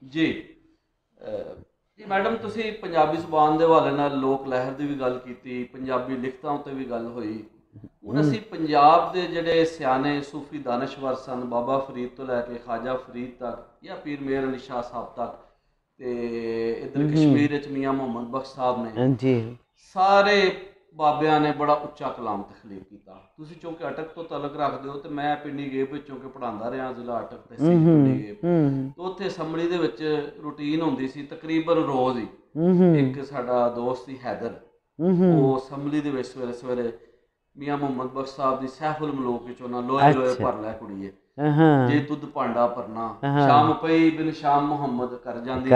ਜੀ ਜੀ ਮੈਡਮ, ਤੁਸੀਂ ਪੰਜਾਬੀ ਜ਼ੁਬਾਨ ਦੇ ਹਵਾਲੇ ਨਾਲ ਲੋਕ ਲਹਿਰ ਦੀ ਵੀ ਗੱਲ ਕੀਤੀ, ਪੰਜਾਬੀ ਲਿਖਤਾਂ ਉੱਤੇ ਵੀ ਗੱਲ ਹੋਈ। ਹੁਣ ਅਸੀਂ ਪੰਜਾਬ ਦੇ ਜਿਹੜੇ ਸਿਆਣੇ ਸੂਫੀ ਦਾਨਸ਼ਵਰ ਸਨ, ਬਾਬਾ ਫਰੀਦ ਤੋਂ ਲੈ ਕੇ ਖਾਜਾ ਫਰੀਦ ਤੱਕ ਜਾਂ ਪੀਰ ਮੇਹਰ ਅਲੀ ਸ਼ਾਹ ਸਾਹਿਬ ਤੱਕ, ਤੇ ਇੱਧਰ ਕਸ਼ਮੀਰ ਵਿੱਚ ਮੀਆਂ ਮੁਹੰਮਦ ਬਖਸ਼ ਸਾਹਿਬ ਨੇ, ਜੀ ਸਾਰੇ ਬਾਬਿਆਂ ਨੇ ਬੜਾ ਉੱਚਾ ਕਲਾਮ ਤਖਲੀਕ ਕੀਤਾ। ਤੁਸੀਂ ਚੂੰਕਿ ਅਟਕ ਤੋਂ ਤਾਲੁਕ ਰੱਖਦੇ ਹੋ, ਤੇ ਮੈਂ ਪਿੰਡੀ ਗੇਬ ਵਿੱਚ ਚੂੰਕਿ ਪੜ੍ਹਾਉਂਦਾ ਰਿਹਾ, ਜ਼ਿਲ੍ਹਾ ਅਟਕ ਤਹਿਸੀਲ ਪਿੰਡੀ ਗੇਬ, ਤੇ ਉੱਥੇ ਅਸੈਂਬਲੀ ਦੇ ਵਿੱਚ ਰੂਟੀਨ ਹੁੰਦੀ ਸੀ ਤਕਰੀਬਨ ਰੋਜ਼ ਹੀ। ਇੱਕ ਸਾਡਾ ਦੋਸਤ ਸੀ ਹੈਦਰ, ਉਹ ਅਸੈਂਬਲੀ ਦੇ ਵਿੱਚ ਸਵੇਰੇ ਸਵੇਰੇ ਮੀਆਂ ਮੁਹੰਮਦ ਬਖਸ਼ ਸਾਹਿਬ ਦੀ ਸਹਿਫੁਲ ਮਲੂਕ ਵਿੱਚ ਉਹਨਾਂ ਲੋਹੇ ਲੋਹੇ ਭਰ ਲੈ ਕੁੜੀਏ, ਜੇ ਦੁੱਧ ਭਾਂਡਾ ਭਰਨਾ, ਸ਼ਾਮ ਪਈ ਬਿਨ ਸ਼ਾਮ ਮੁਹੰਮਦ ਕਰ ਜਾਂਦੀ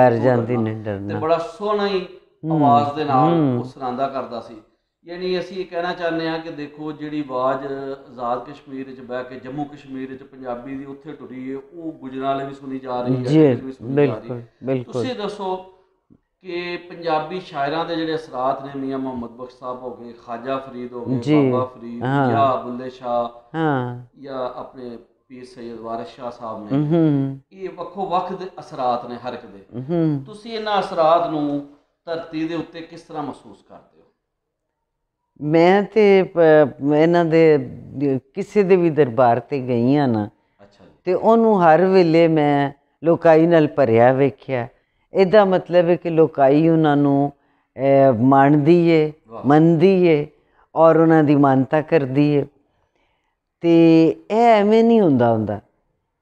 ਤੇ ਬੜਾ ਸੋਹਣਾ ਹੀ ਆਵਾਜ਼ ਦੇ ਨਾਲ ਉਹ ਸੁਣਾਉਂਦਾ ਕਰਦਾ ਸੀ। ਯਾਨੀ ਅਸੀਂ ਇਹ ਕਹਿਣਾ ਚਾਹੁੰਦੇ ਹਾਂ ਕਿ ਦੇਖੋ, ਜਿਹੜੀ ਆਵਾਜ਼ ਆਜ਼ਾਦ ਕਸ਼ਮੀਰ ਵਿੱਚ ਬਹਿ ਕੇ ਜੰਮੂ ਕਸ਼ਮੀਰ ਵਿੱਚ ਪੰਜਾਬੀ ਦੀ ਉੱਥੇ ਟੁਰੀ ਹੈ, ਉਹ ਗੁਜਰਾਲੇ ਵੀ ਸੁਣੀ ਜਾ ਰਹੀ ਹੈ, ਵੀ ਸੁਣੀ ਜਾ ਰਹੀ ਹੈ। ਤੁਸੀਂ ਦੱਸੋ ਕਿ ਪੰਜਾਬੀ ਸ਼ਾਇਰਾਂ ਦੇ ਜਿਹੜੇ ਅਸਰਾਤ ਨੇ, ਮੀਆਂ ਮੁਹੰਮਦ ਬਖਸ਼ ਸਾਹਿਬ ਹੋ ਗਏ, ਖਾਜਾ ਫਰੀਦ ਹੋ ਗਏ, ਬਾਬਾ ਫਰੀਦ ਜਾਂ ਬੁੱਲੇ ਸ਼ਾਹ ਜਾਂ ਆਪਣੇ ਪੀਰ ਸੈਯਦ ਵਾਰਿਸ ਸ਼ਾਹ ਸਾਹਿਬ ਨੇ, ਇਹ ਵੱਖੋ ਵੱਖ ਦੇ ਅਸਰਾਤ ਨੇ ਹਰ ਇੱਕ ਦੇ। ਤੁਸੀਂ ਇਹਨਾਂ ਅਸਰਾਤ ਨੂੰ ਧਰਤੀ ਦੇ ਉੱਤੇ ਕਿਸ ਤਰ੍ਹਾਂ ਮਹਿਸੂਸ ਕਰਦੇ ਹੋ? ਮੈਂ ਤੇ ਇਹਨਾਂ ਦੇ ਕਿਸੇ ਦੇ ਵੀ ਦਰਬਾਰ 'ਤੇ ਗਈ ਹਾਂ ਨਾ, ਅਤੇ ਉਹਨੂੰ ਹਰ ਵੇਲੇ ਮੈਂ ਲੋਕਾਈ ਨਾਲ ਭਰਿਆ ਵੇਖਿਆ। ਇਹਦਾ ਮਤਲਬ ਹੈ ਕਿ ਲੋਕਾਈ ਉਹਨਾਂ ਨੂੰ ਮੰਨਦੀ ਏ, ਮੰਨਦੀ ਏ ਔਰ ਉਹਨਾਂ ਦੀ ਮਾਨਤਾ ਕਰਦੀ ਏ। ਅਤੇ ਇਹ ਐਵੇਂ ਨਹੀਂ ਹੁੰਦਾ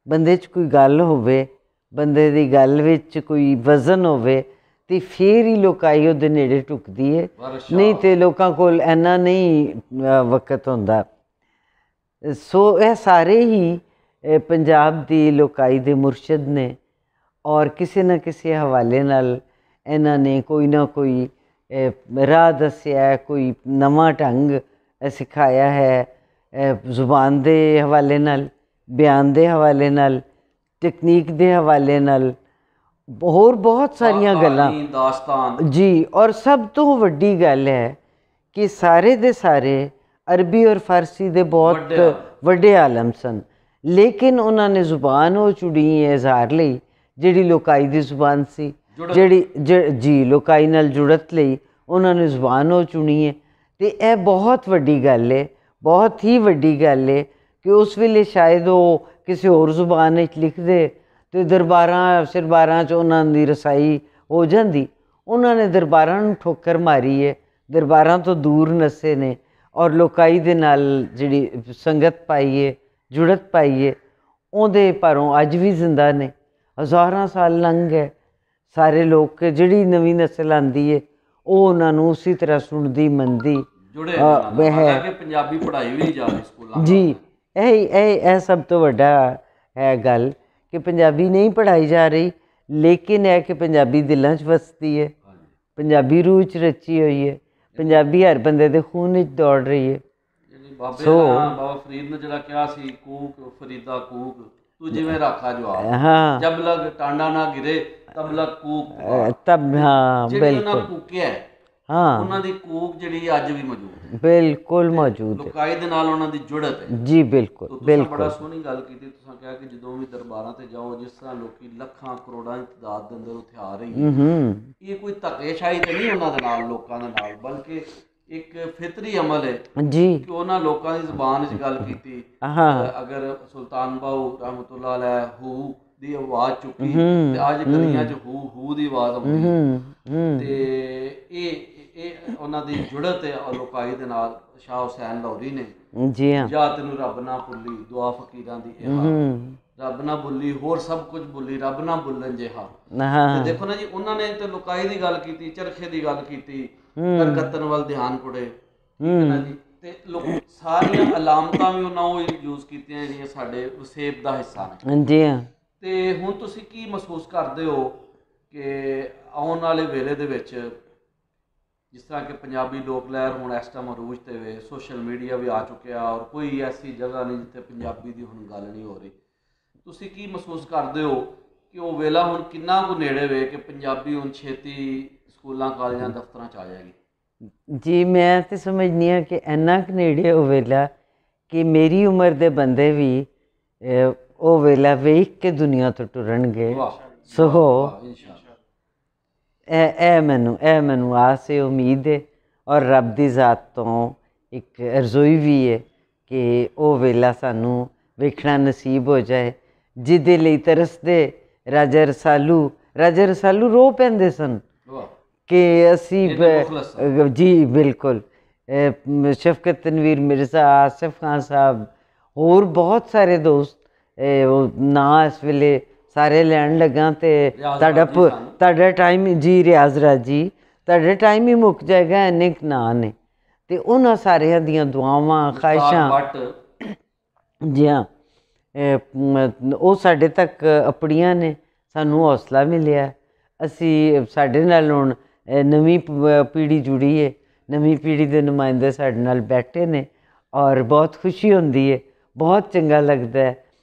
ਬੰਦੇ 'ਚ ਕੋਈ ਗੱਲ ਹੋਵੇ, ਬੰਦੇ ਦੀ ਗੱਲ ਵਿੱਚ ਕੋਈ ਵਜ਼ਨ ਹੋਵੇ, ਅਤੇ ਫਿਰ ਹੀ ਲੋਕਾਈ ਉਹਦੇ ਨੇੜੇ ਢੁਕਦੀ ਹੈ, ਨਹੀਂ ਤਾਂ ਲੋਕਾਂ ਕੋਲ ਇੰਨਾ ਨਹੀਂ ਵਕਤ ਹੁੰਦਾ। ਸੋ ਇਹ ਸਾਰੇ ਹੀ ਪੰਜਾਬ ਦੀ ਲੋਕਾਈ ਦੇ ਮੁਰਸ਼ਿਦ ਨੇ, ਔਰ ਕਿਸੇ ਨਾ ਕਿਸੇ ਹਵਾਲੇ ਨਾਲ ਇਹਨਾਂ ਨੇ ਕੋਈ ਨਾ ਕੋਈ ਰਾਹ ਦੱਸਿਆ, ਕੋਈ ਨਵਾਂ ਢੰਗ ਸਿਖਾਇਆ ਹੈ, ਜ਼ੁਬਾਨ ਦੇ ਹਵਾਲੇ ਨਾਲ, ਬਿਆਨ ਦੇ ਹਵਾਲੇ ਨਾਲ, ਟੈਕਨੀਕ ਦੇ ਹਵਾਲੇ ਨਾਲ, ਹੋਰ ਬਹੁਤ ਸਾਰੀਆਂ ਗੱਲਾਂ ਜੀ। ਔਰ ਸਭ ਤੋਂ ਵੱਡੀ ਗੱਲ ਹੈ ਕਿ ਸਾਰੇ ਦੇ ਸਾਰੇ ਅਰਬੀ ਔਰ ਫਾਰਸੀ ਦੇ ਬਹੁਤ ਵੱਡੇ ਆਲਮ ਸਨ, ਲੇਕਿਨ ਉਹਨਾਂ ਨੇ ਜ਼ੁਬਾਨ ਉਹ ਚੁਣੀ ਹੈ ਇਜ਼ਹਾਰ ਲਈ ਜਿਹੜੀ ਲੋਕਾਈ ਦੀ ਜ਼ੁਬਾਨ ਸੀ, ਜੀ ਲੋਕਾਈ ਨਾਲ ਜੁੜਤ ਲਈ ਉਹਨਾਂ ਨੇ ਜ਼ੁਬਾਨ ਉਹ ਚੁਣੀ ਹੈ। ਅਤੇ ਇਹ ਬਹੁਤ ਵੱਡੀ ਗੱਲ ਹੈ, ਬਹੁਤ ਹੀ ਵੱਡੀ ਗੱਲ ਹੈ ਕਿ ਉਸ ਵੇਲੇ ਸ਼ਾਇਦ ਉਹ ਕਿਸੇ ਹੋਰ ਜ਼ੁਬਾਨ ਵਿੱਚ ਲਿਖਦੇ ਅਤੇ ਦਰਬਾਰਾਂ ਸਰਬਾਰਾਂ 'ਚ ਉਹਨਾਂ ਦੀ ਰਸਾਈ ਹੋ ਜਾਂਦੀ। ਉਹਨਾਂ ਨੇ ਦਰਬਾਰਾਂ ਨੂੰ ਠੋਕਰ ਮਾਰੀ ਹੈ, ਦਰਬਾਰਾਂ ਤੋਂ ਦੂਰ ਨੱਸੇ ਨੇ, ਔਰ ਲੋਕਾਈ ਦੇ ਨਾਲ ਜਿਹੜੀ ਸੰਗਤ ਪਾਈ ਹੈ, ਜੁੜਤ ਪਾਈ ਹੈ, ਉਹਦੇ ਭਰੋਂ ਅੱਜ ਵੀ ਜ਼ਿੰਦਾ ਨੇ। ਹਜ਼ਾਰਾਂ ਸਾਲ ਲੰਘ ਗਏ, ਸਾਰੇ ਲੋਕ ਜਿਹੜੀ ਨਵੀਂ ਨਸਲ ਆਉਂਦੀ ਹੈ ਉਹ ਉਹਨਾਂ ਨੂੰ ਉਸੇ ਤਰ੍ਹਾਂ ਸੁਣਦੀ ਮੰਨਦੀ ਪੰਜਾਬੀ ਪੜ੍ਹਾਈ ਵੀ ਨਹੀਂ ਜਾ ਰਹੀ ਸਕੂਲਾਂ ਜੀ। ਇਹ ਸਭ ਤੋਂ ਵੱਡਾ ਹੈ ਗੱਲ ਕਿ ਪੰਜਾਬੀ ਨਹੀਂ ਪੜ੍ਹਾਈ ਜਾ ਰਹੀ, ਲੇਕਿਨ ਇਹ ਕਿ ਪੰਜਾਬੀ ਦਿਲਾਂ 'ਚ ਵਸਦੀ ਹੈ, ਪੰਜਾਬੀ ਰੂਹ 'ਚ ਰਚੀ ਹੋਈ ਹੈ, ਪੰਜਾਬੀ ਹਰ ਬੰਦੇ ਦੇ ਖੂਨ ਵਿੱਚ ਦੌੜ ਰਹੀ ਹੈ। ਬਾਬਾ ਫਰੀਦ ਨੇ ਜਿਹੜਾ ਕਿਹਾ ਸੀ, ਕੂਕ ਫਰੀਦਾ ਕੂਕ ਤੂੰ ਜਿਵੇਂ ਰਾਖਾ ਜਵਾਬ, ਜਬ ਲਗ ਟਾਂਡਾ ਨਾ ਗਿਰੇ ਤਬ ਲਗ ਕੂਕ, ਜਿਹੜੀ ਉਹਨਾਂ ਕੂਕਿਆ ਉਹਨਾਂ ਦੀ ਕੂਕ ਜਿਹੜੀ ਅੱਜ ਵੀ ਮੌਜੂਦ ਹੈ, ਬਿਲਕੁਲ ਮੌਜੂਦ ਹੈ, ਲੋਕਾਈ ਦੇ ਨਾਲ ਉਹਨਾਂ ਦੀ ਜੁੜਤ ਹੈ ਜੀ। ਬਿਲਕੁਲ ਬੜਾ ਸੋਹਣੀ ਗੱਲ ਕੀਤੀ ਤੁਸੀਂ, ਕਿਹਾ ਕਿ ਜਦੋਂ ਵੀ ਦਰਬਾਰਾਂ ਤੇ ਜਾਓ, ਜਿਸ ਤਰ੍ਹਾਂ ਲੋਕੀ ਲੱਖਾਂ ਕਰੋੜਾਂ ਦੀ ਤਾਦਾਦ ਦੇ ਅੰਦਰ ਉੱਥੇ ਆ ਰਹੀ ਹੈ, ਇਹ ਕੋਈ ਧੱਕੇਸ਼ਾਹੀ ਤੇ ਨਹੀਂ ਉਹਨਾਂ ਦੇ ਨਾਲ, ਲੋਕਾਂ ਦੇ ਨਾਲ, ਬਲਕਿ ਇੱਕ ਫਿਤਰੀ ਅਮਲ ਹੈ ਜੀ ਕਿ ਉਹਨਾਂ ਲੋਕਾਂ ਦੀ ਜ਼ੁਬਾਨ ਵਿੱਚ ਗੱਲ ਕੀਤੀ। ਅਗਰ ਸੁਲਤਾਨ ਬਾਹੂ ਰਹਿਮਤੁल्लाह ਅਲੈਹ ਹੂ ਦੀ ਆਵਾਜ਼ ਚੁੱਕੀ ਤੇ ਅੱਜ ਗਲੀਆਂ 'ਚ ਹੂ ਹੂ ਦੀ ਆਵਾਜ਼ ਆਉਂਦੀ ਹੈ, ਤੇ ਇਹ ਉਹਨਾਂ ਦੀ ਜੁੜਤ ਹੈ ਲੋਕਾਈ ਦੇ ਨਾਲ। ਸ਼ਾਹ ਹੁਸੈਨ ਲਾਹੌਰੀ ਨੇ ਜਾਂ ਤੈਨੂੰ ਰੱਬ ਨਾ ਭੁੱਲੀ ਦੁਆ ਫਕੀਰਾਂ ਦੀ, ਰੱਬ ਨਾ ਭੁੱਲੀ ਹੋਰ ਸਭ ਕੁਝ ਭੁੱਲੀ, ਰੱਬ ਨਾ ਭੁੱਲਣ ਜਿਹਾ। ਤੇ ਦੇਖੋ ਨਾ ਜੀ, ਉਹਨਾਂ ਨੇ ਤੇ ਲੋਕਾਈ ਦੀ ਗੱਲ ਕੀਤੀ, ਚਰਖੇ ਦੀ ਗੱਲ ਕੀਤੀ, ਕਰਕਤਨ ਵੱਲ ਧਿਆਨ ਕੁੜੇ, ਠੀਕ ਹੈ ਨਾ ਜੀ, ਤੇ ਸਾਰੀਆਂ ਅਲਾਮਤਾਂ ਵੀ ਉਹਨਾਂ ਉਹ ਯੂਜ਼ ਕੀਤੀਆਂ ਜਿਹੜੀਆਂ ਸਾਡੇ ਵਸੇਬ ਦਾ ਹਿੱਸਾ ਨੇ ਜੀ। ਤੇ ਹੁਣ ਤੁਸੀਂ ਕੀ ਮਹਿਸੂਸ ਕਰਦੇ ਹੋ ਕਿ ਆਉਣ ਵਾਲੇ ਵੇਲੇ ਦੇ ਵਿੱਚ, ਜਿਸ ਤਰ੍ਹਾਂ ਕਿ ਪੰਜਾਬੀ ਲੋਕ ਲਹਿਰ ਹੁਣ ਇਸ ਟਾਈਮ ਅਰੂਜ 'ਤੇ ਵੇ, ਸੋਸ਼ਲ ਮੀਡੀਆ ਵੀ ਆ ਚੁੱਕਿਆ, ਔਰ ਕੋਈ ਐਸੀ ਜਗ੍ਹਾ ਨਹੀਂ ਜਿੱਥੇ ਪੰਜਾਬੀ ਦੀ ਹੁਣ ਗੱਲ ਨਹੀਂ ਹੋ ਰਹੀ, ਤੁਸੀਂ ਕੀ ਮਹਿਸੂਸ ਕਰਦੇ ਹੋ ਕਿ ਉਹ ਵੇਲਾ ਹੁਣ ਕਿੰਨਾ ਕੁ ਨੇੜੇ ਵੇ ਕਿ ਪੰਜਾਬੀ ਹੁਣ ਛੇਤੀ ਸਕੂਲਾਂ ਕਾਲਜਾਂ ਦਫ਼ਤਰਾਂ 'ਚ ਆ ਜਾਏਗੀ? ਜੀ ਮੈਂ ਤਾਂ ਸਮਝਦੀ ਹਾਂ ਕਿ ਇੰਨਾ ਕੁ ਨੇੜੇ ਉਹ ਵੇਲਾ ਕਿ ਮੇਰੀ ਉਮਰ ਦੇ ਬੰਦੇ ਵੀ ਉਹ ਵੇਲਾ ਵੇਖ ਕੇ ਦੁਨੀਆ ਤੋਂ ਟੁਰਨਗੇ, ਸੋ इंशाअल्लाह। ਇਹ ਮੈਨੂੰ ਆਸ ਹੈ, ਉਮੀਦ ਹੈ ਔਰ ਰੱਬ ਦੀ ਜ਼ਾਤ ਤੋਂ ਇੱਕ ਅਰਜ਼ੋਈ ਵੀ ਹੈ ਕਿ ਉਹ ਵੇਲਾ ਸਾਨੂੰ ਵੇਖਣਾ ਨਸੀਬ ਹੋ ਜਾਏ ਜਿਹਦੇ ਲਈ ਤਰਸਦੇ ਰਾਜਾ ਰਸਾਲੂ ਰੋ ਪੈਂਦੇ ਸਨ ਕਿ ਅਸੀਂ ਜੀ ਬਿਲਕੁਲ ਸ਼ਫਕਤ ਤਨਵੀਰ ਮਿਰਜ਼ਾ, ਆਸਿਫ ਖਾਨ ਸਾਹਿਬ, ਹੋਰ ਬਹੁਤ ਸਾਰੇ ਦੋਸਤ, ਉਹ ਨਾਂ ਇਸ ਵੇਲੇ ਸਾਰੇ ਲੈਣ ਲੱਗਾ ਅਤੇ ਤੁਹਾਡਾ ਟਾਈਮ ਜੀ ਰਿਆਜ਼ ਰਾਜੀ, ਤੁਹਾਡਾ ਟਾਈਮ ਹੀ ਮੁੱਕ ਜਾਏਗਾ, ਇੰਨੇ ਕੁ ਨਾਂ ਨੇ। ਅਤੇ ਉਹਨਾਂ ਸਾਰਿਆਂ ਦੀਆਂ ਦੁਆਵਾਂ ਖਾਹਿਸ਼ਾਂ ਜੀ ਹਾਂ ਉਹ ਸਾਡੇ ਤੱਕ ਆਪਣੀਆਂ ਨੇ, ਸਾਨੂੰ ਹੌਸਲਾ ਮਿਲਿਆ। ਸਾਡੇ ਨਾਲ ਹੁਣ ਨਵੀਂ ਪੀੜ੍ਹੀ ਜੁੜੀ ਹੈ, ਨਵੀਂ ਪੀੜ੍ਹੀ ਦੇ ਨੁਮਾਇੰਦੇ ਸਾਡੇ ਨਾਲ ਬੈਠੇ ਨੇ ਔਰ ਬਹੁਤ ਖੁਸ਼ੀ ਹੁੰਦੀ ਹੈ, ਬਹੁਤ ਚੰਗਾ ਲੱਗਦਾ ਹੈ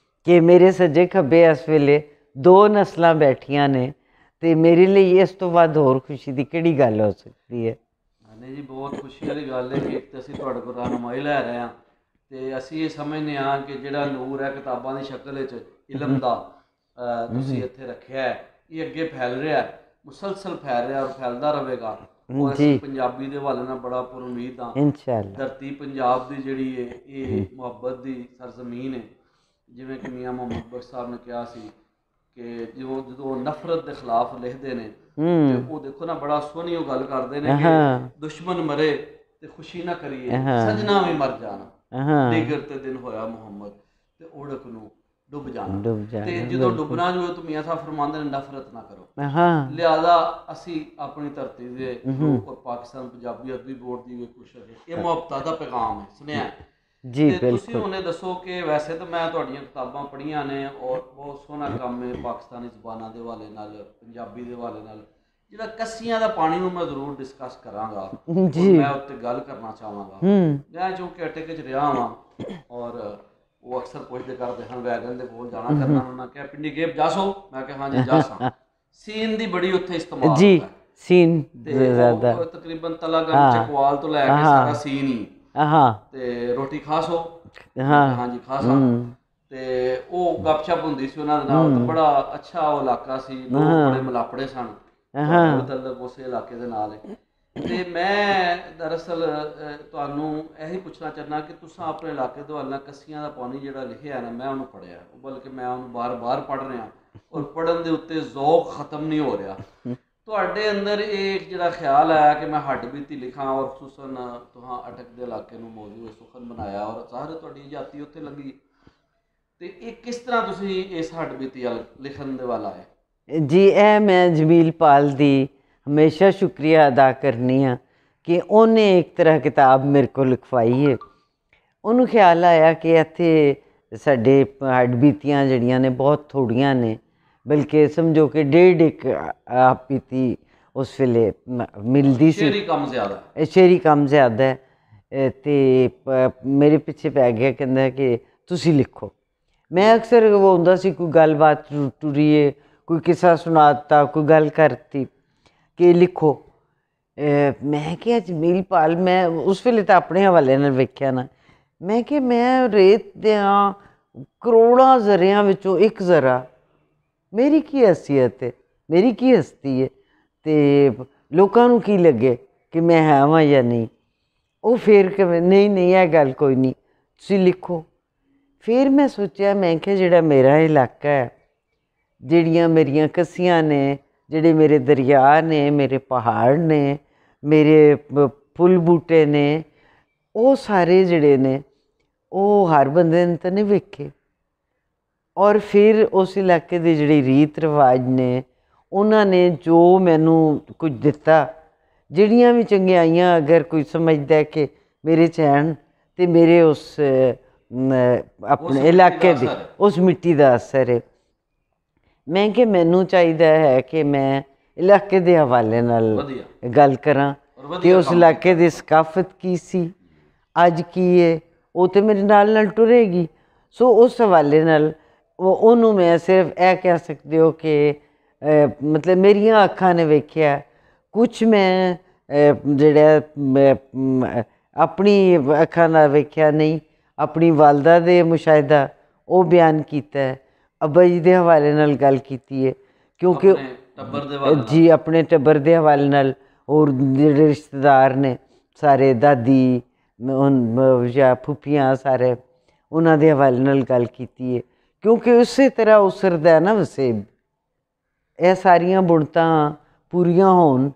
ਕਿ ਮੇਰੇ ਸੱਜੇ ਖੱਬੇ ਇਸ ਵੇਲੇ 2 ਨਸਲਾਂ ਬੈਠੀਆਂ ਨੇ ਅਤੇ ਮੇਰੇ ਲਈ ਇਸ ਤੋਂ ਬਾਅਦ ਹੋਰ ਖੁਸ਼ੀ ਦੀ ਕਿਹੜੀ ਗੱਲ ਹੋ ਸਕਦੀ ਹੈ। ਨਹੀਂ ਜੀ, ਬਹੁਤ ਖੁਸ਼ੀ ਵਾਲੀ ਗੱਲ ਹੈ ਕਿ ਇੱਕ ਤਾਂ ਅਸੀਂ ਤੁਹਾਡੇ ਕੋਲ ਰਹਿਨੁਮਾਈ ਲੈ ਰਹੇ ਹਾਂ ਅਤੇ ਅਸੀਂ ਇਹ ਸਮਝਦੇ ਹਾਂ ਕਿ ਜਿਹੜਾ ਨੂਰ ਹੈ ਕਿਤਾਬਾਂ ਦੀ ਸ਼ਕਲ ਵਿੱਚ ਇਲਮ ਦਾ ਤੁਸੀਂ ਇੱਥੇ ਰੱਖਿਆ ਹੈ, ਇਹ ਅੱਗੇ ਫੈਲ ਰਿਹਾ, ਮੁਸਲਸਲ ਫੈਲ ਰਿਹਾ ਔਰ ਫੈਲਦਾ ਰਹੇਗਾ। ਔਰ ਅਸੀਂ ਪੰਜਾਬੀ ਦੇ ਹਵਾਲੇ ਨਾਲ ਬੜਾ ਪੁਰਉਮੀਦ ਹਾਂ। ਇਨਸ਼ਾਅੱਲਾ ਧਰਤੀ ਪੰਜਾਬ ਦੀ ਜਿਹੜੀ ਹੈ ਇਹ ਮੁਹੱਬਤ ਦੀ ਸਰਜ਼ਮੀਨ ਹੈ। ਜਿਵੇਂ ਕਿ ਮੀਆਂ ਮੁਹੰਮਦ ਬਖਸ਼ ਸਾਹਿਬ ਨੇ ਕਿਹਾ ਸੀ ਕਿ ਜਦੋਂ ਨਫ਼ਰਤ ਦੇ ਖਿਲਾਫ ਲਿਖਦੇ ਨੇ ਤੇ ਉਹ ਦੇਖੋ ਨਾ ਬੜਾ ਸੋਹਣੀ ਉਹ ਗੱਲ ਕਰਦੇ ਨੇ ਕਿ ਦੁਸ਼ਮਨ ਮਰੇ ਤੇ ਖੁਸ਼ੀ ਨਾ ਕਰੀਏ, ਸਜਣਾ ਵੀ ਮਰ ਜਾਣਾ, ਦਿਗਰ ਤੇ ਦਿਨ ਹੋਇਆ ਮੁਹੰਮਦ ਤੇ ਓੜਕ ਨੂੰ ਡੁੱਬ ਜਾਣਾ। ਤੇ ਜਦੋਂ ਡੁੱਬਣਾ ਜੋ ਤਾਂ ਮੀਆਂ ਸਾਹਿਬ ਫਰਮਾਉਂਦੇ ਨੇ ਨਫ਼ਰਤ ਨਾ ਕਰੋ। ਲਿਹਾਜ਼ਾ ਅਸੀਂ ਆਪਣੀ ਧਰਤੀ ਦੇ ਪਾਕਿਸਤਾਨ ਪੰਜਾਬੀ ਅਦਬੀ ਬੋਰਡ ਦੀ ਕੋਸ਼ਿਸ਼ ਹੈ, ਇਹ ਮੁਹੱਬਤਾਂ ਦਾ ਪੈਗਾਮ ਹੈ, ਸੁਣਿਆ ਜੀ। ਤੁਸੀਂ ਉਹਨੇ ਦੱਸੋ ਕਿ ਵੈਸੇ ਤਾਂ ਮੈਂ ਤੁਹਾਡੀਆਂ ਕਿਤਾਬਾਂ ਪੜ੍ਹੀਆਂ ਨੇ ਔਰ ਬਹੁਤ ਸੋਹਣਾ ਕੰਮ ਹੈ ਪਾਕਿਸਤਾਨੀ ਜ਼ਬਾਨਾਂ ਦੇ ਹਵਾਲੇ ਨਾਲ, ਪੰਜਾਬੀ ਦੇ ਹਵਾਲੇ ਨਾਲ। ਜਿਹੜਾ ਕੱਸੀਆਂ ਦਾ ਪਾਣੀ ਨੂੰ ਮੈਂ ਜ਼ਰੂਰ ਡਿਸਕਸ ਕਰਾਂਗਾ, ਮੈਂ ਉੱਤੇ ਗੱਲ ਕਰਨਾ ਚਾਹਾਂਗਾ। ਮੈਂ ਜੋ ਕੈਟੇਗਰੀ 'ਚ ਰਿਹਾ ਹਾਂ ਔਰ ਉਹ ਅਕਸਰ ਪੁੱਛਦੇ ਕਰਦੇ ਹਨ ਵੈਗਨ ਦੇ ਕੋਲ ਜਾਣਾ ਕਰਨਾ, ਉਹਨਾਂ ਕਿਹਾ ਪਿੰਡੀ ਗੇਬ ਜਾਸੋ, ਮੈਂ ਕਿਹਾ ਹਾਂਜੀ ਜਾਸਾਂ। ਸੀਨ ਦੀ ਬੜੀ ਉੱਥੇ ਇਸਤੇਮਾਲ ਜੀ, ਸੀਨ ਜ਼ਿਆਦਾ ਤਕਰੀਬਨ ਤਲਾਗੰਜ ਚਕਵਾਲ ਤੋਂ ਲੈ ਕੇ ਸਾਰਾ ਸੀਨ ਹੀ ਤੇ ਰੋਟੀ ਖਾਸੋ, ਹਾਂਜੀ ਖਾਸਾ। ਤੇ ਉਹ ਗੱਪਸ਼ਪ ਹੁੰਦੀ ਸੀ ਉਹਨਾਂ ਦੇ ਨਾਲ, ਬੜਾ ਅੱਛਾ ਉਹ ਇਲਾਕਾ ਸੀ, ਲੋਕ ਬੜੇ ਮਲਾਪੜੇ ਸਨ, ਤਲਕ ਉਸੇ ਇਲਾਕੇ ਦੇ ਨਾਲ ਹੈ। ਤੇ ਮੈਂ ਦਰਅਸਲ ਤੁਹਾਨੂੰ ਇਹੀ ਪੁੱਛਣਾ ਚਾਹੁੰਦਾ ਕਿ ਤੁਸੀਂ ਆਪਣੇ ਇਲਾਕੇ ਦੇ ਹਵਾਲੇ ਕੱਸੀਆਂ ਦਾ ਪਾਣੀ ਜਿਹੜਾ ਲਿਖਿਆ ਨਾ, ਮੈਂ ਉਹਨੂੰ ਪੜ੍ਹਿਆ, ਬਲਕਿ ਮੈਂ ਉਹਨੂੰ ਬਾਰ ਪੜ੍ਹ ਰਿਹਾ ਔਰ ਪੜ੍ਹਨ ਦੇ ਉੱਤੇ ਜ਼ੌਕ ਖਤਮ ਨਹੀਂ ਹੋ ਰਿਹਾ। ਤੁਹਾਡੇ ਅੰਦਰ ਇਹ ਜਿਹੜਾ ਖਿਆਲ ਆਇਆ ਕਿ ਮੈਂ ਹੱਡ ਬੀਤੀ ਲਿਖਾਂ ਔਰ ਖੁਸੂਸਨ ਤੁਹਾਂ ਅਟਕ ਦੇ ਇਲਾਕੇ ਨੂੰ ਮੌਜੂ ਸੁਖਨ ਬਣਾਇਆ ਔਰ ਜ਼ਾਹਿਰ ਤੁਹਾਡੀ ਜਾਤੀ ਉੱਥੇ ਲੱਗੀ, ਤੇ ਇਹ ਕਿਸ ਤਰ੍ਹਾਂ ਤੁਸੀਂ ਇਸ ਹੱਡ ਬੀਤੀ ਲਿਖਣ ਦੇ ਵੱਲ ਆਏ? ਜੀ ਇਹ ਮੈਂ ਜਮੀਲ ਪਾਲ ਦੀ ਹਮੇਸ਼ਾ ਸ਼ੁਕਰੀਆ ਅਦਾ ਕਰਨੀ ਆ ਕਿ ਉਹਨੇ ਇੱਕ ਤਰ੍ਹਾਂ ਕਿਤਾਬ ਮੇਰੇ ਕੋਲ ਲਿਖਵਾਈ ਹੈ। ਉਹਨੂੰ ਖਿਆਲ ਆਇਆ ਕਿ ਇੱਥੇ ਸਾਡੇ ਹੱਡ ਬੀਤੀਆਂ ਜਿਹੜੀਆਂ ਨੇ ਬਹੁਤ ਥੋੜ੍ਹੀਆਂ ਨੇ, ਬਲਕਿ ਸਮਝੋ ਕਿ 1.5 ਬੀਤੀ ਉਸ ਵੇਲੇ ਮਿਲਦੀ ਸੀ, ਸ਼ੇਰੀ ਕੰਮ ਜ਼ਿਆਦਾ ਹੈ। ਅਤੇ ਮੇਰੇ ਪਿੱਛੇ ਪੈ ਗਿਆ, ਕਹਿੰਦਾ ਕਿ ਤੁਸੀਂ ਲਿਖੋ। ਮੈਂ ਅਕਸਰ ਉਹ ਹੁੰਦਾ ਸੀ ਕੋਈ ਗੱਲਬਾਤ ਟੁਰੀਏ, ਕੋਈ ਕਿੱਸਾ ਸੁਣਾ ਕੋਈ ਗੱਲ ਕਰਤੀ ਕਿ ਲਿਖੋ। ਮੈਂ ਕਿਹਾ ਜਮੀਲ ਪਾਲ, ਮੈਂ ਉਸ ਵੇਲੇ ਤਾਂ ਆਪਣੇ ਹਵਾਲੇ ਨਾਲ ਵੇਖਿਆ ਨਾ, ਮੈਂ ਕਿਹਾ ਮੈਂ ਰੇਤ ਦਿਆਂ ਕਰੋੜਾਂ ਜ਼ਰਿਆਂ ਵਿੱਚੋਂ ਇੱਕ ਜ਼ਰਾ, ਮੇਰੀ ਕੀ ਹੈਸੀਅਤ ਹੈ, ਮੇਰੀ ਕੀ ਹਸਤੀ ਹੈ, ਅਤੇ ਲੋਕਾਂ ਨੂੰ ਕੀ ਲੱਗੇ ਕਿ ਮੈਂ ਹੈ ਵਾਂ ਜਾਂ ਨਹੀਂ। ਉਹ ਫਿਰ ਕਿਵੇਂ ਨਹੀਂ ਇਹ ਗੱਲ ਕੋਈ ਨਹੀਂ, ਤੁਸੀਂ ਲਿਖੋ। ਫਿਰ ਮੈਂ ਸੋਚਿਆ, ਮੈਂ ਕਿਹਾ ਜਿਹੜਾ ਮੇਰਾ ਇਲਾਕਾ ਹੈ, ਜਿਹੜੀਆਂ ਮੇਰੀਆਂ ਕੱਸੀਆਂ ਨੇ, ਜਿਹੜੇ ਮੇਰੇ ਦਰਿਆ ਨੇ, ਮੇਰੇ ਪਹਾੜ ਨੇ, ਮੇਰੇ ਫੁੱਲ ਬੂਟੇ ਨੇ, ਉਹ ਸਾਰੇ ਜਿਹੜੇ ਨੇ ਉਹ ਹਰ ਬੰਦੇ ਨੇ ਤਾਂ ਨਹੀਂ ਵੇਖੇ। ਔਰ ਫਿਰ ਉਸ ਇਲਾਕੇ ਦੇ ਜਿਹੜੇ ਰੀਤ ਰਿਵਾਜ ਨੇ, ਉਹਨਾਂ ਨੇ ਜੋ ਮੈਨੂੰ ਕੁਝ ਦਿੱਤਾ, ਜਿਹੜੀਆਂ ਵੀ ਚੰਗਿਆਈਆਂ ਅਗਰ ਕੋਈ ਸਮਝਦਾ ਕਿ ਮੇਰੇ 'ਚ ਹਨ ਅਤੇ ਮੇਰੇ ਉਸ ਆਪਣੇ ਇਲਾਕੇ ਦੀ ਉਸ ਮਿੱਟੀ ਦਾ ਅਸਰ ਹੈ। ਮੈਂ ਕਿ ਮੈਨੂੰ ਚਾਹੀਦਾ ਹੈ ਕਿ ਮੈਂ ਇਲਾਕੇ ਦੇ ਹਵਾਲੇ ਨਾਲ ਗੱਲ ਕਰਾਂ ਕਿ ਉਸ ਇਲਾਕੇ ਦੀ ਸਕਾਫਤ ਕੀ ਸੀ, ਅੱਜ ਕੀ ਹੈ, ਉਹ ਤਾਂ ਮੇਰੇ ਨਾਲ ਟੁਰੇਗੀ। ਸੋ ਉਸ ਹਵਾਲੇ ਨਾਲ ਉਹਨੂੰ ਮੈਂ ਸਿਰਫ ਇਹ ਕਹਿ ਸਕਦੇ ਹੋ ਕਿ ਮਤਲਬ ਮੇਰੀਆਂ ਅੱਖਾਂ ਨੇ ਵੇਖਿਆ ਕੁਛ, ਮੈਂ ਜਿਹੜਾ ਆਪਣੀ ਅੱਖਾਂ ਨਾਲ ਵੇਖਿਆ ਨਹੀਂ, ਆਪਣੀ ਵਾਲਦਾ ਦੇ ਮੁਸ਼ਾਹਿਦਾ ਉਹ ਬਿਆਨ ਕੀਤਾ ਹੈ, ਅੱਬਾ ਜੀ ਦੇ ਹਵਾਲੇ ਨਾਲ ਗੱਲ ਕੀਤੀ ਹੈ ਕਿਉਂਕਿ ਟੱਬਰ ਦੇ ਵੱਲ ਜੀ ਆਪਣੇ ਟੱਬਰ ਦੇ ਹਵਾਲੇ ਨਾਲ, ਹੋਰ ਜਿਹੜੇ ਰਿਸ਼ਤੇਦਾਰ ਨੇ ਸਾਰੇ, ਦਾਦੀ ਜਾਂ ਫੁੱਫੀਆਂ, ਸਾਰੇ ਉਹਨਾਂ ਦੇ ਹਵਾਲੇ ਨਾਲ ਗੱਲ ਕੀਤੀ ਹੈ। ਕਿਉਂਕਿ ਉਸੇ ਤਰ੍ਹਾਂ ਉਸਰਦਾ ਨਾ ਵਸੇਬ, ਇਹ ਸਾਰੀਆਂ ਬੁਣਤਾਂ ਪੂਰੀਆਂ ਹੋਣ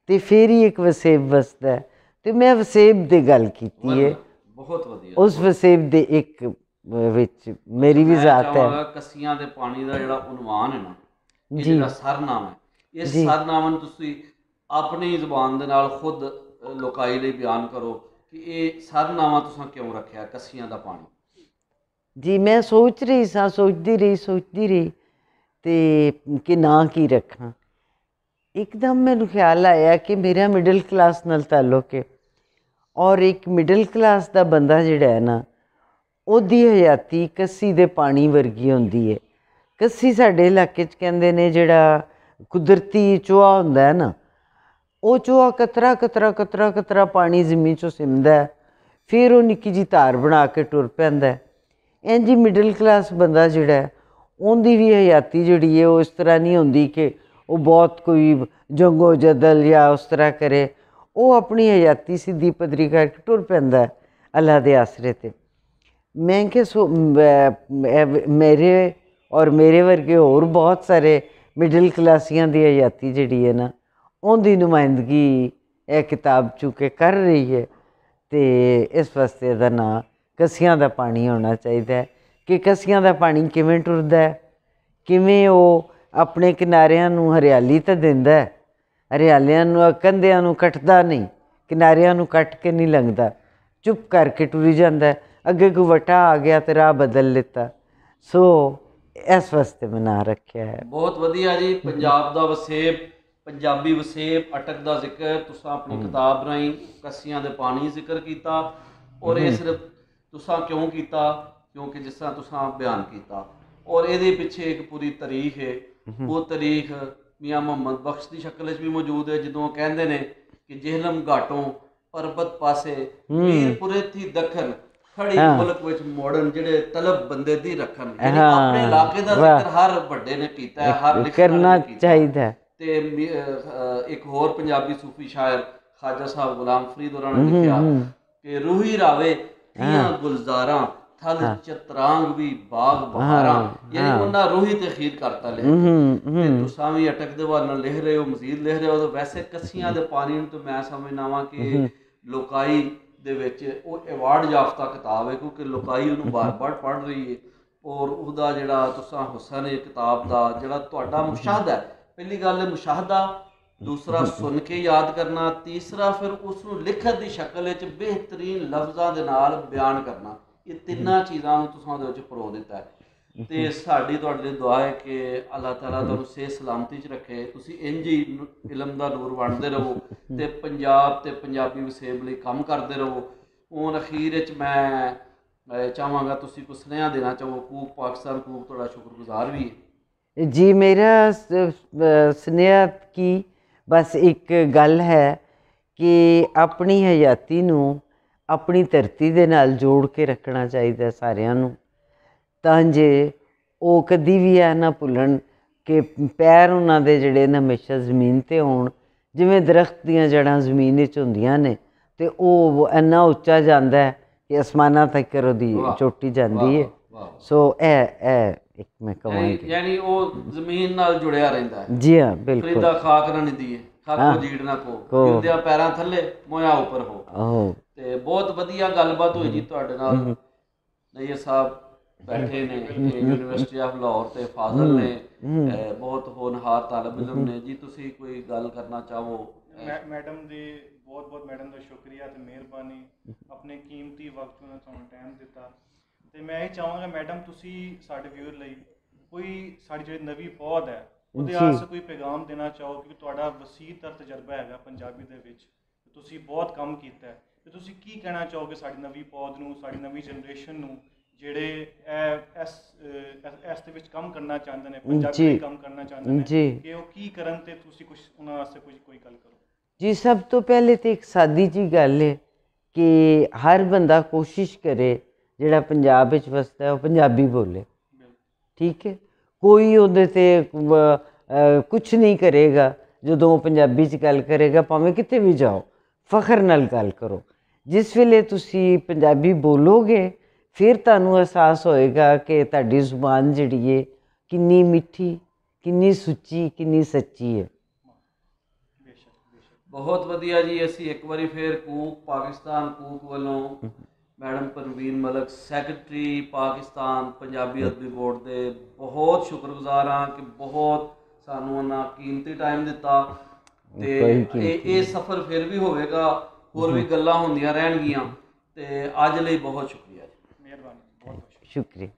ਤੇ ਫਿਰ ਹੀ ਇੱਕ ਵਸੇਬ ਵਸਦਾ। ਤੇ ਮੈਂ ਵਸੇਬ ਦੀ ਗੱਲ ਕੀਤੀ ਹੈ, ਬਹੁਤ ਵਧੀਆ। ਉਸ ਵਸੇਬ ਦੇ ਇੱਕ ਵਿੱਚ ਮੇਰੀ ਵੀ ਜ਼ਾਤ ਹੈ। ਕੱਸੀਆਂ ਦੇ ਪਾਣੀ ਦਾ ਜਿਹੜਾ ਉਨਵਾਨ ਹੈ ਨਾ, ਇਹ ਜਿਹੜਾ ਸਰਨਾਮ ਹੈ, ਇਸ ਸਰਨਾਮ ਨੂੰ ਤੁਸੀਂ ਆਪਣੀ ਜ਼ੁਬਾਨ ਦੇ ਨਾਲ ਖੁਦ ਲੋਕਾਈ ਲਈ ਬਿਆਨ ਕਰੋ ਕਿ ਇਹ ਸਰਨਾਮਾ ਤੁਸੀਂ ਕਿਉਂ ਰੱਖਿਆ, ਕੱਸੀਆਂ ਦਾ ਪਾਣੀ। ਜੀ ਮੈਂ ਸੋਚ ਰਹੀ ਸਾਂ, ਸੋਚਦੀ ਰਹੀ ਤੇ ਕਿ ਨਾਂ ਕੀ ਰੱਖਾਂ। ਇੱਕਦਮ ਮੈਨੂੰ ਖਿਆਲ ਆਇਆ ਕਿ ਮੇਰਾ ਮਿਡਲ ਕਲਾਸ ਨਾਲ ਤਾਲੁਕ ਹੈ, ਔਰ ਇੱਕ ਮਿਡਲ ਕਲਾਸ ਦਾ ਬੰਦਾ ਜਿਹੜਾ ਹੈ ਨਾ, ਉਹਦੀ ਹਯਾਤੀ ਕੱਸੀ ਦੇ ਪਾਣੀ ਵਰਗੀ ਹੁੰਦੀ ਹੈ। ਕੱਸੀ ਸਾਡੇ ਇਲਾਕੇ 'ਚ ਕਹਿੰਦੇ ਨੇ ਜਿਹੜਾ ਕੁਦਰਤੀ ਚੂਹਾ ਹੁੰਦਾ ਹੈ ਨਾ, ਉਹ ਚੂਹਾ ਕਤਰਾ ਕਤਰਾ ਕਤਰਾ ਕਤਰਾ ਪਾਣੀ ਜ਼ਮੀਨ 'ਚੋਂ ਸਿਮਦਾ, ਫਿਰ ਉਹ ਨਿੱਕੀ ਜਿਹੀ ਧਾਰ ਬਣਾ ਕੇ ਟੁਰ ਪੈਂਦਾ। ਇੰਝ ਹੀ ਮਿਡਲ ਕਲਾਸ ਬੰਦਾ ਜਿਹੜਾ, ਉਹਦੀ ਵੀ ਹਯਾਤੀ ਜਿਹੜੀ ਹੈ ਉਹ ਇਸ ਤਰ੍ਹਾਂ ਨਹੀਂ ਹੁੰਦੀ ਕਿ ਉਹ ਬਹੁਤ ਕੋਈ ਜੰਗੋ ਜਦਲ ਜਾਂ ਉਸ ਤਰ੍ਹਾਂ ਕਰੇ। ਉਹ ਆਪਣੀ ਹਯਾਤੀ ਸਿੱਧੀ ਪੱਧਰੀ ਕਰਕੇ ਟੁਰ ਪੈਂਦਾ ਅੱਲਾ ਦੇ ਆਸਰੇ 'ਤੇ। ਮੈਂ ਕਿਹਾ ਮੇਰੇ ਔਰ ਮੇਰੇ ਵਰਗੇ ਹੋਰ ਬਹੁਤ ਸਾਰੇ ਮਿਡਲ ਕਲਾਸੀਆਂ ਦੀ ਹਯਾਤੀ ਜਿਹੜੀ ਹੈ ਨਾ, ਉਹਦੀ ਨੁਮਾਇੰਦਗੀ ਇਹ ਕਿਤਾਬ ਚੂँਕਿ ਕਰ ਰਹੀ ਹੈ। ਅਤੇ ਇਸ ਵਾਸਤੇ ਇਹਦਾ ਨਾਂ ਕੱਸੀਆਂ ਦਾ ਪਾਣੀ ਹੋਣਾ ਚਾਹੀਦਾ ਕਿ ਕੱਸੀਆਂ ਦਾ ਪਾਣੀ ਕਿਵੇਂ ਟੁਰਦਾ, ਕਿਵੇਂ ਉਹ ਆਪਣੇ ਕਿਨਾਰਿਆਂ ਨੂੰ ਹਰਿਆਲੀ ਤਾਂ ਦਿੰਦਾ, ਹਰਿਆਲਿਆਂ ਨੂੰ ਕੰਧਿਆਂ ਨੂੰ ਕੱਟਦਾ ਨਹੀਂ, ਕਿਨਾਰਿਆਂ ਨੂੰ ਕੱਟ ਕੇ ਨਹੀਂ ਲੰਘਦਾ, ਚੁੱਪ ਕਰਕੇ ਟੁਰੀ ਜਾਂਦਾ। ਅੱਗੇ ਕੋਈ ਵਟਾ ਆ ਗਿਆ ਤੇ ਰਾਹ ਬਦਲ ਲਿੱਤਾ। ਸੋ ਇਸ ਵਾਸਤੇ ਮੈਂ ਨਾਂ ਰੱਖਿਆ ਹੈ। ਬਹੁਤ ਵਧੀਆ ਜੀ। ਪੰਜਾਬ ਦਾ ਵਸੇਬ, ਪੰਜਾਬੀ ਵਸੇਬ ਅਟਕ ਦਾ ਜ਼ਿਕਰ ਤੁਸੀਂ ਆਪਣੀ ਕਿਤਾਬ ਰਾਹੀਂ ਕੱਸੀਆਂ ਦੇ ਪਾਣੀ ਜ਼ਿਕਰ ਕੀਤਾ, ਔਰ ਇਹ ਸਿਰਫ ਤੁਸੀਂ ਕਿਉਂ ਕੀਤਾ, ਕਿਉਂਕਿ ਜਿਸ ਤਰ੍ਹਾਂ ਤੁਸੀਂ ਬਿਆਨ ਕੀਤਾ, ਔਰ ਇਹਦੇ ਪਿੱਛੇ ਇੱਕ ਪੂਰੀ ਤਾਰੀਖ ਹੈ। ਉਹ ਤਾਰੀਖ ਮੀਆਂ ਮੁਹੰਮਦ ਬਖਸ਼ ਦੀ ਸ਼ਕਲ ਵਿੱਚ ਵੀ ਮੌਜੂਦ ਹੈ, ਜਦੋਂ ਕਹਿੰਦੇ ਨੇ ਕਿ ਜਿਹਲਮ ਘਾਟੋਂ ਪਰਬਤ ਪਾਸੇ ਮੀਰਪੁਰੇ ਥੀ ਦੱਖਣ ਖੜੀ ਮੁਲਕ ਵਿੱਚ ਮੋੜਨ, ਜਿਹੜੇ ਤਲਬ ਬੰਦੇ ਦੀ ਰੱਖਣ। ਆਪਣੇ ਇਲਾਕੇ ਦਾ ਜ਼ਿਕਰ ਹਰ ਵੱਡੇ ਨੇ ਕੀਤਾ ਹੈ, ਹਰ ਕਰਨਾ ਚਾਹੀਦਾ। ਤੇ ਇੱਕ ਹੋਰ ਪੰਜਾਬੀ ਸੂਫੀ ਸ਼ਾਇਰ ਖਾਜਾ ਸਾਹਿਬ ਗੁਲਾਮ ਫਰੀਦ ਹੋਰਾਂ ਨੇ ਲਿਖਿਆ ਕਿ ਰੂਹੀ ਰਾਵੇ ਥੀਆਂ ਗੁਲਜ਼ਾਰਾਂ ਥਲ ਚਤਰਾਂਗ ਵੀ ਬਾਗ ਬਹਾਰਾਂ, ਯਾਨੀ ਉਹਨਾਂ ਰੂਹੀ ਤੇ ਖੀਰ ਕਰਤਾ ਲਿਆ। ਤੇ ਤੁਸੀਂ ਵੀ ਅਟਕ ਦੇ ਵੱਲ ਨਾਲ ਲਿਖ ਰਹੇ ਹੋ, ਮਜ਼ੀਦ ਲਿਖ ਰਹੇ ਹੋ। ਵੈਸੇ ਕੱਸੀਆਂ ਦੇ ਪਾਣੀ ਨੂੰ ਤਾਂ ਮੈਂ ਸਮਝਦਾ ਵਾਂ ਕਿ ਲੋਕਾਈ ਦੇ ਵਿੱਚ ਉਹ ਐਵਾਰਡ ਯਾਫਤਾ ਕਿਤਾਬ ਹੈ, ਕਿਉਂਕਿ ਲੋਕਾਈ ਉਹਨੂੰ ਬਾਰ-ਬਾਰ ਪੜ੍ਹ ਰਹੀ ਹੈ। ਔਰ ਉਹਦਾ ਜਿਹੜਾ ਤੁਸੀਂ ਹੁਸਨ ਹੈ ਕਿਤਾਬ ਦਾ, ਜਿਹੜਾ ਤੁਹਾਡਾ ਮੁਸ਼ਾਹਦਾ ਹੈ, ਪਹਿਲੀ ਗੱਲ ਹੈ ਮੁਸ਼ਾਹਦਾ, ਦੂਸਰਾ ਸੁਣ ਕੇ ਯਾਦ ਕਰਨਾ, ਤੀਸਰਾ ਫਿਰ ਉਸ ਨੂੰ ਲਿਖਤ ਦੀ ਸ਼ਕਲ ਵਿੱਚ ਬਿਹਤਰੀਨ ਲਫ਼ਜ਼ਾਂ ਦੇ ਨਾਲ ਬਿਆਨ ਕਰਨਾ। ਇਹ ਤਿੰਨਾਂ ਚੀਜ਼ਾਂ ਨੂੰ ਤੁਸੀਂ ਉਹਦੇ ਵਿੱਚ ਪਰੋ ਦਿੱਤਾ ਹੈ। ਅਤੇ ਸਾਡੀ ਤੁਹਾਡੇ ਲਈ ਦੁਆ ਹੈ ਕਿ ਅੱਲਾਹ ਤਾਲਾ ਤੁਹਾਨੂੰ ਸਿਹਤ ਸਲਾਮਤੀ 'ਚ ਰੱਖੇ, ਤੁਸੀਂ ਇੰਝ ਹੀ ਇਲਮ ਦਾ ਨੂਰ ਵੰਡਦੇ ਰਹੋ ਅਤੇ ਪੰਜਾਬ ਅਤੇ ਪੰਜਾਬੀ ਵਸੇਬ ਲਈ ਕੰਮ ਕਰਦੇ ਰਹੋ। ਹੁਣ ਅਖੀਰ ਵਿੱਚ ਮੈਂ ਚਾਹਾਂਗਾ ਤੁਸੀਂ ਕੋਈ ਸੁਨੇਹਾ ਦੇਣਾ ਚਾਹੋ। ਕੂਕ ਪਾਕਿਸਤਾਨ ਕੂਕ ਤੁਹਾਡਾ ਸ਼ੁਕਰਗੁਜ਼ਾਰ ਵੀ ਹੈ ਜੀ। ਮੇਰਾ ਸੁਨੇਹਾ ਕੀ, ਬਸ ਇੱਕ ਗੱਲ ਹੈ ਕਿ ਆਪਣੀ ਹਯਾਤੀ ਨੂੰ ਆਪਣੀ ਧਰਤੀ ਦੇ ਨਾਲ ਜੋੜ ਕੇ ਰੱਖਣਾ ਚਾਹੀਦਾ ਸਾਰਿਆਂ ਨੂੰ, ਤਾਂ ਜੇ ਉਹ ਕਦੀ ਵੀ ਇਹ ਨਾ ਭੁੱਲਣ ਕਿ ਪੈਰ ਉਹਨਾਂ ਦੇ ਜਿਹੜੇ ਨਾ ਹਮੇਸ਼ਾ ਜ਼ਮੀਨ 'ਤੇ ਹੋਣ। ਜਿਵੇਂ ਦਰਖਤ ਦੀਆਂ ਜੜ੍ਹਾਂ ਜ਼ਮੀਨ ਵਿੱਚ ਹੁੰਦੀਆਂ ਨੇ ਅਤੇ ਉਹ ਇੰਨਾ ਉੱਚਾ ਜਾਂਦਾ ਕਿ ਅਸਮਾਨਾਂ ਤੱਕ ਉਹਦੀ ਚੋਟੀ ਜਾਂਦੀ ਹੈ। ਸੋ ਇਹ ਇੱਕ ਮੈਂ ਕਹਾਂਗੀ, ਯਾਨੀ ਉਹ ਜ਼ਮੀਨ ਨਾਲ ਜੁੜਿਆ ਰਹਿੰਦਾ ਹੈ। ਜੀ ਹਾਂ, ਬਿਲਕੁਲ। ਫਰੀਦਾ ਖਾਕ ਨਾ ਨਿਦੀਏ, ਖਾਕੋ ਜੀੜ ਨਾ ਕੋ, ਜਿੰਦਿਆਂ ਪੈਰਾਂ ਥੱਲੇ ਮੋਇਆ ਉੱਪਰ ਹੋ। ਤੇ ਬਹੁਤ ਵਧੀਆ ਗੱਲਬਾਤ ਹੋਈ ਜੀ ਤੁਹਾਡੇ ਨਾਲ। ਨਈਅਰ ਸਾਹਿਬ ਬੈਠੇ ਨੇ, ਯੂਨੀਵਰਸਿਟੀ ਆਫ ਲਾਹੌਰ ਤੇ ਫਾਜ਼ਲ ਨੇ, ਬਹੁਤ ਹੋਣਹਾਰ ਤਾਲਬ ਇਲਮ ਨੇ ਜੀ। ਤੁਸੀਂ ਕੋਈ ਗੱਲ ਕਰਨਾ ਚਾਹੋ? ਮੈਡਮ ਦੇ ਬਹੁਤ ਮੈਡਮ ਦਾ ਸ਼ੁਕਰੀਆ ਤੇ ਮਿਹਰਬਾਨੀ, ਆਪਣੇ ਕੀਮਤੀ ਵਕਤ ਨੂੰ ਤੁਹਾਨੂੰ ਟਾਈਮ ਦਿੱਤਾ। ਤੇ ਮੈਂ ਇਹ ਚਾਹਾਂਗਾ ਮੈਡਮ ਤੁਸੀਂ ਸਾਡੇ ਵਿਊਅਰ ਲਈ ਕੋਈ ਸਾਡੀ ਜਿਹੜੀ ਨਵੀਂ ਪੌਧ ਹੈ ਉਹਦੇ ਵਾਸਤੇ ਕੋਈ ਪੈਗਾਮ ਦੇਣਾ ਚਾਹੋ, ਕਿਉਂਕਿ ਤੁਹਾਡਾ ਵਸੀਅਤਰ ਤਜਰਬਾ ਹੈਗਾ ਪੰਜਾਬੀ ਦੇ ਵਿੱਚ, ਤੁਸੀਂ ਬਹੁਤ ਕੰਮ ਕੀਤਾ ਹੈ, ਤੇ ਤੁਸੀਂ ਕੀ ਕਹਿਣਾ ਚਾਹੋਗੇ ਸਾਡੀ ਨਵੀਂ ਪੌਧ ਨੂੰ, ਸਾਡੀ ਨਵੀਂ ਜਨਰੇਸ਼ਨ ਨੂੰ, ਜਿਹੜੇ ਇਸ ਦੇ ਵਿੱਚ ਕੰਮ ਕਰਨਾ ਚਾਹੁੰਦੇ ਨੇ, ਪੰਜਾਬੀ ਵਿੱਚ ਕੰਮ ਕਰਨਾ ਚਾਹੁੰਦੇ ਨੇ, ਕਿ ਉਹ ਕੀ ਕਰਨ ਤੇ ਤੁਸੀਂ ਕੁਝ ਉਹਨਾਂ ਵਾਸਤੇ ਕੋਈ ਗੱਲ ਕਰੋ? ਜੀ ਸਭ ਤੋਂ ਪਹਿਲੇ ਤਾਂ ਇੱਕ ਸਾਦੀ ਜਿਹੀ ਗੱਲ ਹੈ ਕਿ ਹਰ ਬੰਦਾ ਕੋਸ਼ਿਸ਼ ਕਰੇ ਜਿਹੜਾ ਪੰਜਾਬ ਵਿੱਚ ਵਸਦਾ ਉਹ ਪੰਜਾਬੀ ਬੋਲੇ। ਠੀਕ ਹੈ, ਕੋਈ ਉਹਦੇ 'ਤੇ ਕੁਛ ਨਹੀਂ ਕਰੇਗਾ ਜਦੋਂ ਉਹ ਪੰਜਾਬੀ 'ਚ ਗੱਲ ਕਰੇਗਾ, ਭਾਵੇਂ ਕਿਤੇ ਵੀ ਜਾਓ ਫਖਰ ਨਾਲ ਗੱਲ ਕਰੋ। ਜਿਸ ਵੇਲੇ ਤੁਸੀਂ ਪੰਜਾਬੀ ਬੋਲੋਗੇ ਫਿਰ ਤੁਹਾਨੂੰ ਅਹਿਸਾਸ ਹੋਏਗਾ ਕਿ ਤੁਹਾਡੀ ਜ਼ੁਬਾਨ ਜਿਹੜੀ ਹੈ ਕਿੰਨੀ ਮਿੱਠੀ, ਕਿੰਨੀ ਸੁੱਚੀ, ਕਿੰਨੀ ਸੱਚੀ ਹੈ। ਬਹੁਤ ਵਧੀਆ ਜੀ। ਅਸੀਂ ਇੱਕ ਵਾਰੀ ਫਿਰ ਕੂਕ ਪਾਕਿਸਤਾਨ ਕੂਕ ਵੱਲੋਂ ਮੈਡਮ ਪਰਵੀਨ ਮਲਕ, ਸੈਕਟਰੀ ਪਾਕਿਸਤਾਨ ਪੰਜਾਬੀ ਅਦਬੀ ਬੋਰਡ ਦੇ ਬਹੁਤ ਸ਼ੁਕਰਗੁਜ਼ਾਰ ਹਾਂ ਕਿ ਬਹੁਤ ਸਾਨੂੰ ਉਹਨਾਂ ਕੀਮਤੀ ਟਾਈਮ ਦਿੱਤਾ। ਤੇ ਇਹ ਸਫ਼ਰ ਫਿਰ ਵੀ ਹੋਵੇਗਾ, ਹੋਰ ਵੀ ਗੱਲਾਂ ਹੁੰਦੀਆਂ ਰਹਿਣਗੀਆਂ। ਤੇ ਅੱਜ ਲਈ ਬਹੁਤ ਸ਼ੁਕਰੀਆ ਜੀ। ਮਿਹਰਬਾਨੀ, ਬਹੁਤ ਸ਼ੁਕਰੀਆ।